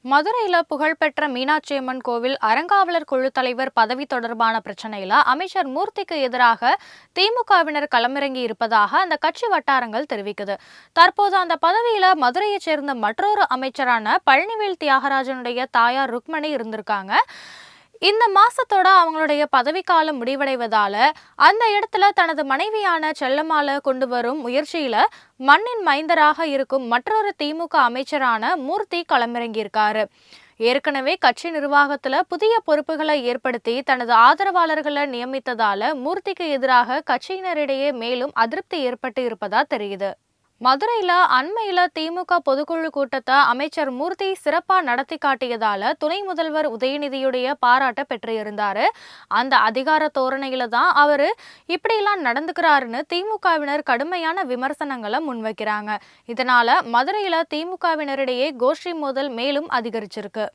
மதுரையில புகழ்பெற்ற மீனாட்சி அம்மன் கோவில் அறங்காவலர் குழு தலைவர் பதவி தொடர்பான பிரச்சனையில அமைச்சர் மூர்த்திக்கு எதிராக திமுகவினர் களமிறங்கி இருப்பதாக அந்த கட்சி வட்டாரங்கள் தெரிவிக்குது. தற்போது அந்த பதவியில மதுரையைச் சேர்ந்த மற்றொரு அமைச்சரான பழனிவேல் தியாகராஜனுடைய தாயார் ருக்மணி இருந்திருக்காங்க. இந்த மாசத்தோட அவங்களுடைய பதவிக்காலம் முடிவடைவதால அந்த இடத்துல தனது மனைவியான செல்லம்மாளை கொண்டு வரும் முயற்சியில மண்ணின் மைந்தராக இருக்கும் மற்றொரு திமுக அமைச்சரான மூர்த்தி களமிறங்கியிருக்காரு. ஏற்கனவே கட்சி நிர்வாகத்துல புதிய பொறுப்புகளை ஏற்படுத்தி தனது ஆதரவாளர்களை நியமித்ததால மூர்த்திக்கு எதிராக கட்சியினரிடையே மேலும் அதிருப்தி ஏற்பட்டு இருப்பதா தெரியுது. மதுரையில அண்மையில திமுக பொதுக்குழு கூட்டத்தை அமைச்சர் மூர்த்தி சிறப்பா நடத்தி காட்டியதால துணை முதல்வர் உதயநிதியுடைய பாராட்ட பெற்று இருந்தாரு. அந்த அதிகார தோரணையில தான் அவரு இப்படியெல்லாம் நடந்துக்கிறாருன்னு திமுகவினர் கடுமையான விமர்சனங்களை முன்வைக்கிறாங்க. இதனால மதுரையில திமுகவினரிடையே கோஷ்டி மோதல் மேலும் அதிகரிச்சிருக்கு.